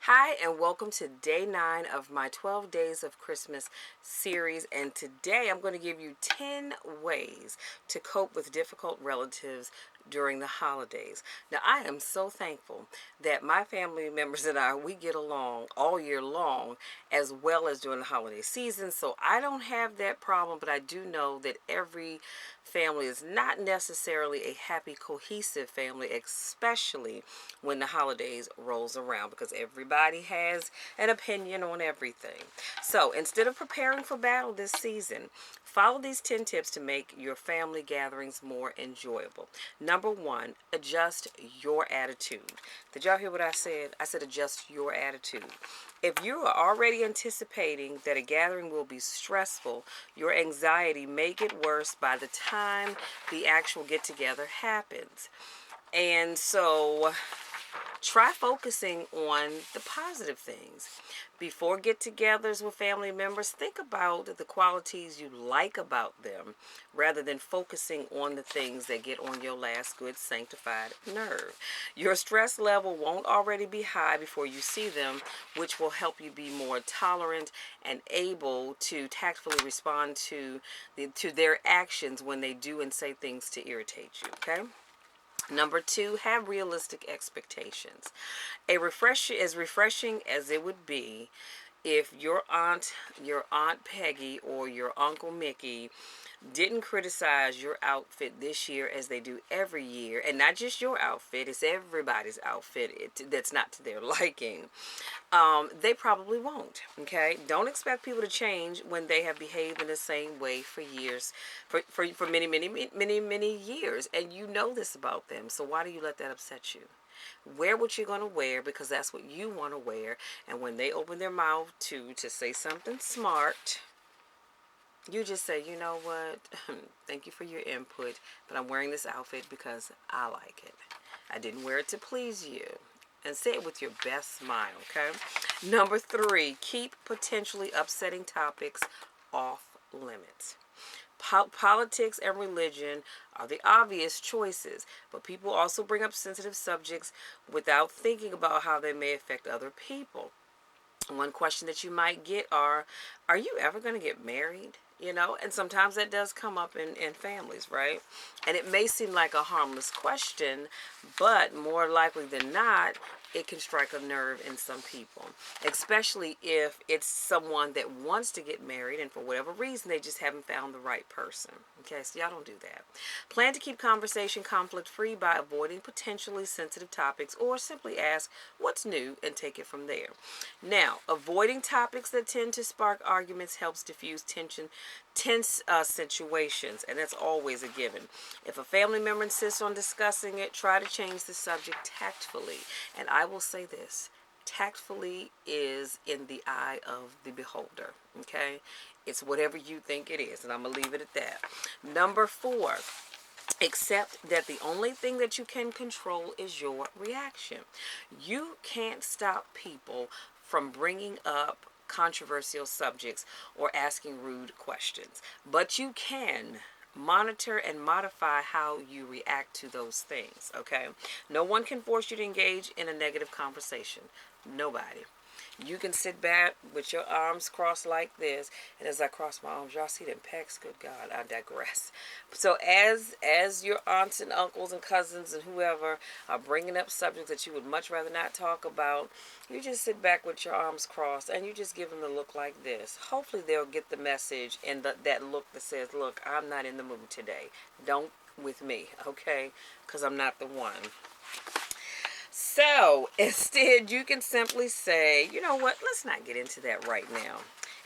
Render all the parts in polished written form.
Hi, and welcome to day 9 of my 12 Days of Christmas series. And today I'm going to give you 10 ways to cope with difficult relatives during the holidays. Now, I am so thankful that my family members and we get along all year long as well as during the holiday season. So I don't have that problem, but I do know that every family is not necessarily a happy, cohesive family, especially when the holidays rolls around, because everybody has an opinion on everything. So instead of preparing for battle this season, follow these 10 tips to make your family gatherings more enjoyable. Number 1, adjust your attitude. Did y'all hear what I said? I said adjust your attitude. If you are already anticipating that a gathering will be stressful, your anxiety may get worse by the time the actual get together happens. And so try focusing on the positive things. Before get togethers with family members, think about the qualities you like about them rather than focusing on the things that get on your last good sanctified nerve. Your stress level won't already be high before you see them, which will help you be more tolerant and able to tactfully respond to their actions when they do and say things to irritate you, okay? Number 2, have realistic expectations. As refreshing as it would be if your aunt Peggy or your uncle Mickey didn't criticize your outfit this year as they do every year, and not just your outfit, it's everybody's outfit that's not to their liking. They probably won't. Okay, don't expect people to change when they have behaved in the same way for years, for many, many, many, many years, and you know this about them. So why do you let that upset you? Wear what you're going to wear because that's what you want to wear. And when they open their mouth to say something smart, you just say, you know what, thank you for your input, but I'm wearing this outfit because I like it. I didn't wear it to please you. And say it with your best smile, okay? Number 3, keep potentially upsetting topics off limits. Politics and religion are the obvious choices, but people also bring up sensitive subjects without thinking about how they may affect other people. One question that you might get are you ever going to get married? And sometimes that does come up in families, right? And it may seem like a harmless question, but more likely than not, it can strike a nerve in some people, especially if it's someone that wants to get married and for whatever reason they just haven't found the right person. Okay, so y'all don't do that. Plan to keep conversation conflict free by avoiding potentially sensitive topics, or simply ask what's new and take it from there. Now, avoiding topics that tend to spark arguments helps diffuse tense situations, and that's always a given. If a family member insists on discussing it, try to change the subject tactfully. And I will say this, tactfully is in the eye of the beholder, okay? It's whatever you think it is, and I'm going to leave it at that. Number 4, accept that the only thing that you can control is your reaction. You can't stop people from bringing up controversial subjects or asking rude questions, but you can monitor and modify how you react to those things, okay? No one can force you to engage in a negative conversation. Nobody. You can sit back with your arms crossed like this, and as I cross my arms, y'all see them pecs? Good God, I digress. So as your aunts and uncles and cousins and whoever are bringing up subjects that you would much rather not talk about, you just sit back with your arms crossed and you just give them the look like this. Hopefully they'll get the message and that look that says, look, I'm not in the mood today. Don't with me, okay? Because I'm not the one. So instead, you can simply say, you know what, let's not get into that right now.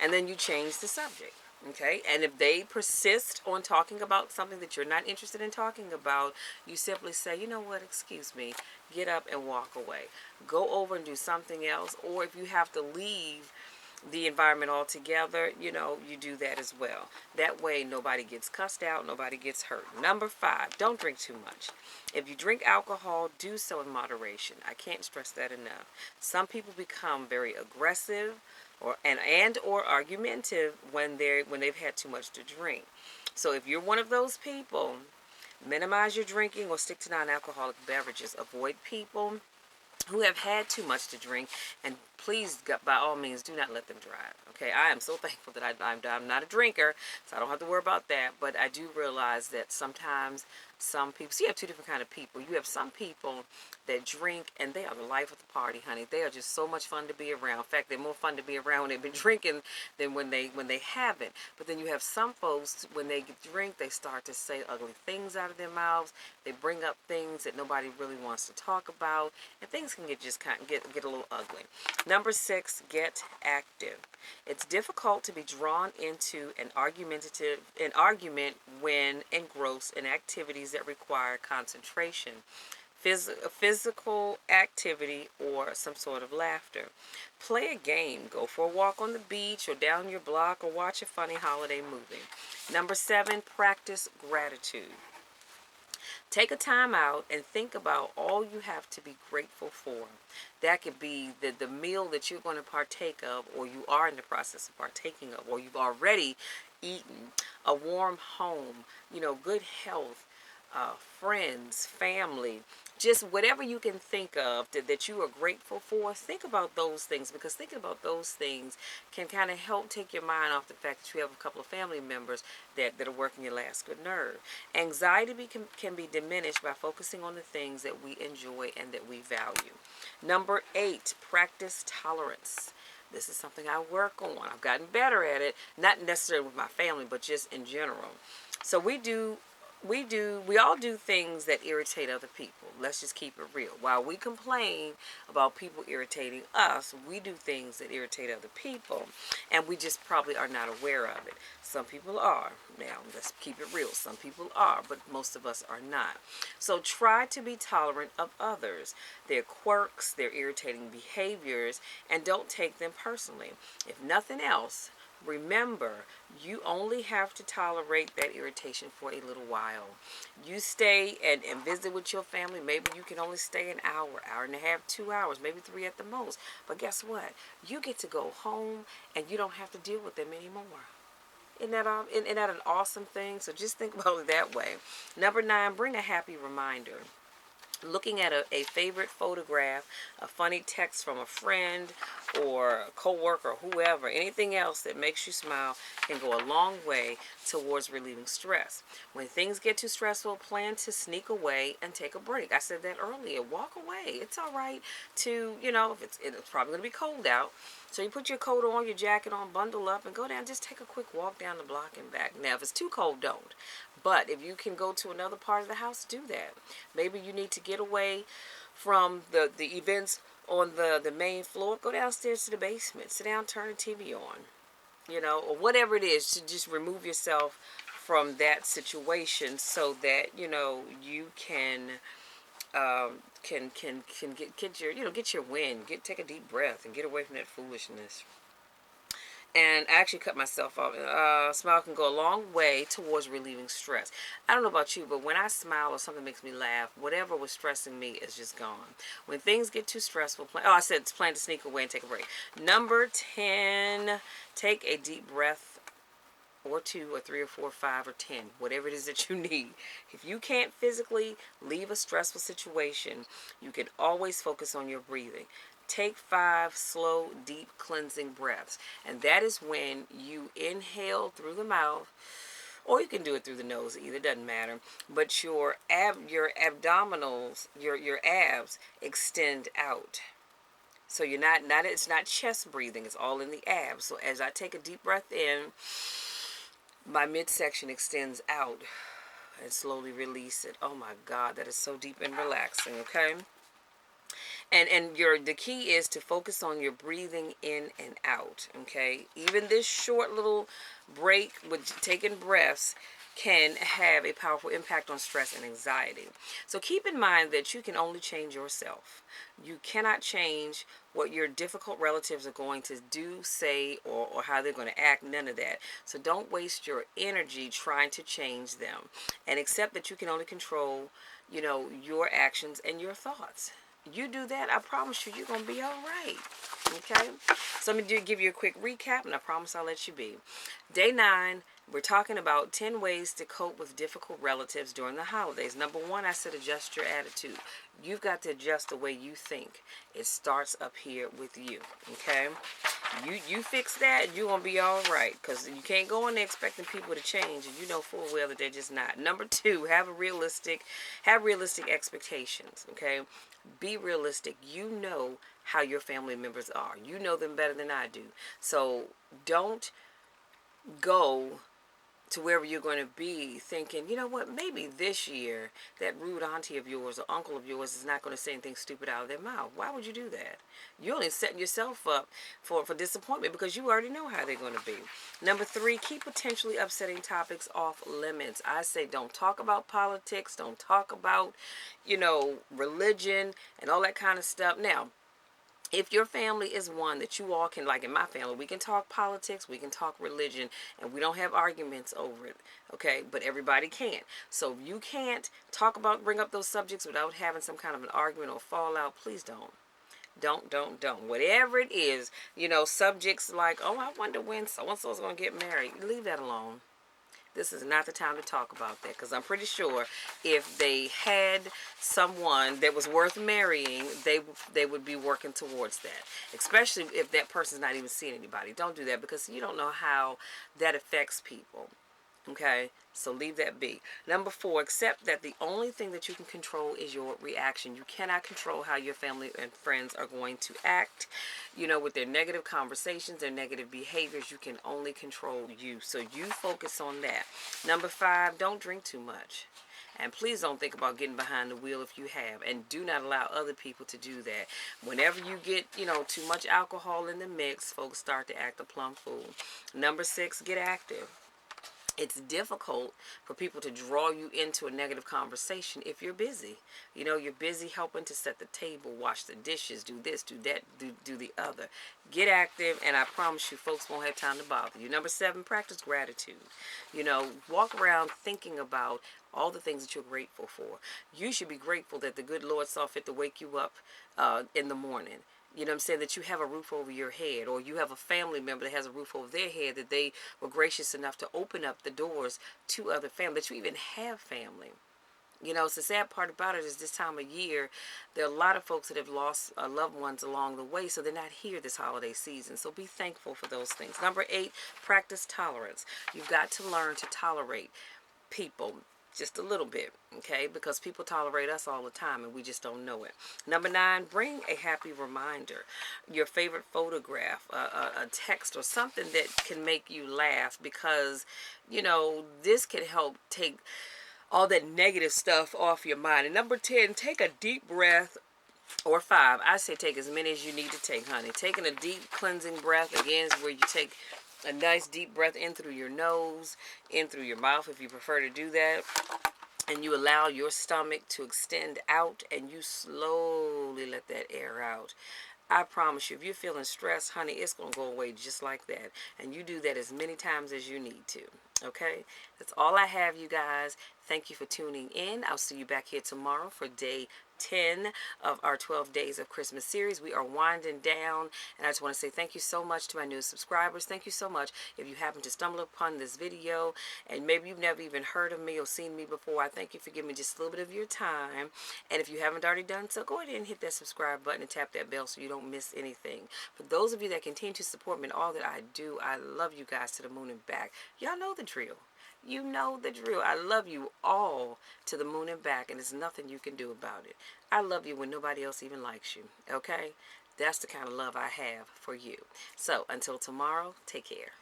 And then you change the subject. Okay, and if they persist on talking about something that you're not interested in talking about, you simply say, you know what, excuse me, get up and walk away. Go over and do something else. Or if you have to leave the environment altogether, you do that as well. That way nobody gets cussed out, nobody gets hurt. Number 5, don't drink too much. If you drink alcohol, do so in moderation. I can't stress that enough. Some people become very aggressive or argumentative when they've had too much to drink. So if you're one of those people, minimize your drinking or stick to non-alcoholic beverages. Avoid people who have had too much to drink, and please, by all means, do not let them drive. Okay, I am so thankful that I'm not a drinker, so I don't have to worry about that. But I do realize that sometimes some people, so you have two different kind of people. You have some people that drink, and they are the life of the party, honey. They are just so much fun to be around. In fact, they're more fun to be around when they've been drinking than when they haven't. But then you have some folks, when they drink, they start to say ugly things out of their mouths. They bring up things that nobody really wants to talk about, and things can get a little ugly. Number 6, get active. It's difficult to be drawn into an argument when engrossed in activities that require concentration, physical activity, or some sort of laughter. Play a game, go for a walk on the beach or down your block, or watch a funny holiday movie. Number 7, practice gratitude. Take a time out and think about all you have to be grateful for. That could be the meal that you're going to partake of, or you are in the process of partaking of, or you've already eaten. A warm home, good health, friends, family, just whatever you can think of that you are grateful for. Think about those things, because thinking about those things can kind of help take your mind off the fact that you have a couple of family members that are working your last good nerve. Anxiety can be diminished by focusing on the things that we enjoy and that we value. Number 8, practice tolerance. This is something I work on. I've gotten better at it, not necessarily with my family, but just in general. So we all do things that irritate other people. Let's just keep it real. While we complain about people irritating us, we do things that irritate other people, and we just probably are not aware of it. Some people are. Now, let's keep it real. Some people are, but most of us are not. So try to be tolerant of others, their quirks, their irritating behaviors, and don't take them personally. If nothing else, remember, you only have to tolerate that irritation for a little while. You stay and visit with your family. Maybe you can only stay an hour and a half, 2 hours, maybe 3 at the most. But guess what? You get to go home and you don't have to deal with them anymore. Isn't that an awesome thing? So just think about it that way. Number 9, bring a happy reminder. Looking at a favorite photograph, a funny text from a friend or a coworker, whoever, anything else that makes you smile can go a long way towards relieving stress. When things get too stressful, plan to sneak away and take a break. I said that earlier. Walk away. It's all right to, if it's probably going to be cold out. So you put your coat on, your jacket on, bundle up, and go down. Just take a quick walk down the block and back. Now, if it's too cold, don't. But if you can go to another part of the house, do that. Maybe you need to get away from the events on the main floor. Go downstairs to the basement. Sit down, turn the TV on. Or whatever it is, to just remove yourself from that situation so that, you can get your wind. Take a deep breath and get away from that foolishness. And I actually cut myself off. Smile can go a long way towards relieving stress. I don't know about you, but when I smile or something makes me laugh, whatever was stressing me is just gone. When things get too stressful, I said it's plan to sneak away and take a break. Number 10, take a deep breath, or 2 or 3 or 4 or 5 or 10, whatever it is that you need. If you can't physically leave a stressful situation, you can always focus on your breathing. Take 5 slow, deep cleansing breaths. And that is when you inhale through the mouth, or you can do it through the nose, either doesn't matter. But your abdominals, your abs extend out. So you're not it's not chest breathing, it's all in the abs. So as I take a deep breath in, my midsection extends out and slowly release it. Oh my God, that is so deep and relaxing, okay? And the key is to focus on your breathing in and out, okay? Even this short little break with taking breaths can have a powerful impact on stress and anxiety. So keep in mind that you can only change yourself. You cannot change what your difficult relatives are going to do, say, or how they're going to act. None of that. So don't waste your energy trying to change them, and accept that you can only control, your actions and your thoughts. You do that, I promise you, you're going to be all right. Okay? So let me give you a quick recap, and I promise I'll let you be. Day 9, we're talking about 10 ways to cope with difficult relatives during the holidays. Number 1, I said adjust your attitude. You've got to adjust the way you think. It starts up here with you. Okay? You fix that, you're going to be all right. Because you can't go in there expecting people to change, and you know full well that they're just not. Number 2, have realistic expectations. Okay? Be realistic. You know how your family members are. You know them better than I do. So don't go to wherever you're going to be thinking, you know what, maybe this year that rude auntie of yours or uncle of yours is not going to say anything stupid out of their mouth. Why would you do that? You're only setting yourself up for disappointment because you already know how they're going to be. Number 3, keep potentially upsetting topics off limits. I say don't talk about politics, don't talk about, religion and all that kind of stuff. Now, if your family is one that you all can, like in my family, we can talk politics, we can talk religion, and we don't have arguments over it, okay? But everybody can. So if you can't bring up those subjects without having some kind of an argument or fallout, please don't. Don't. Whatever it is, subjects like, oh, I wonder when so-and-so's going to get married. Leave that alone. This is not the time to talk about that, because I'm pretty sure if they had someone that was worth marrying, they would be working towards that. Especially if that person's not even seeing anybody. Don't do that, because you don't know how that affects people. Okay, so leave that be. Number 4, accept that the only thing that you can control is your reaction. You cannot control how your family and friends are going to act, with their negative conversations, their negative behaviors. You can only control you. So you focus on that. Number 5, don't drink too much. And please don't think about getting behind the wheel if you have. And do not allow other people to do that. Whenever you get, too much alcohol in the mix, folks start to act a plumb fool. Number 6, get active. It's difficult for people to draw you into a negative conversation if you're busy. You're busy helping to set the table, wash the dishes, do this, do that, do the other. Get active, and I promise you, folks won't have time to bother you. Number 7, practice gratitude. Walk around thinking about all the things that you're grateful for. You should be grateful that the good Lord saw fit to wake you up in the morning. You know what I'm saying? That you have a roof over your head, or you have a family member that has a roof over their head, that they were gracious enough to open up the doors to other family, that you even have family. It's the sad part about it is this time of year, there are a lot of folks that have lost loved ones along the way, so they're not here this holiday season. So be thankful for those things. Number 8, practice tolerance. You've got to learn to tolerate people just a little bit, okay? Because people tolerate us all the time and we just don't know it. Number 9, bring a happy reminder. Your favorite photograph, a text, or something that can make you laugh, because, this can help take all that negative stuff off your mind. And number 10, take a deep breath. Or 5, I say take as many as you need to take, honey. Taking a deep cleansing breath, again, is where you take a nice deep breath in through your nose, in through your mouth if you prefer to do that. And you allow your stomach to extend out, and you slowly let that air out. I promise you, if you're feeling stressed, honey, it's going to go away just like that. And you do that as many times as you need to. Okay? That's all I have, you guys. Thank you for tuning in. I'll see you back here tomorrow for day 10 of our 12 Days of Christmas series. We are winding down, and I just want to say thank you so much to my new subscribers. Thank you so much. If you happen to stumble upon this video and maybe you've never even heard of me or seen me before, I thank you for giving me just a little bit of your time. And if you haven't already done so, go ahead and hit that subscribe button and tap that bell so you don't miss anything. For those of you that continue to support me in all that I do, I love you guys to the moon and back. Y'all know the drill. You know the drill. I love you all to the moon and back, and there's nothing you can do about it. I love you when nobody else even likes you, okay? That's the kind of love I have for you. So, until tomorrow, take care.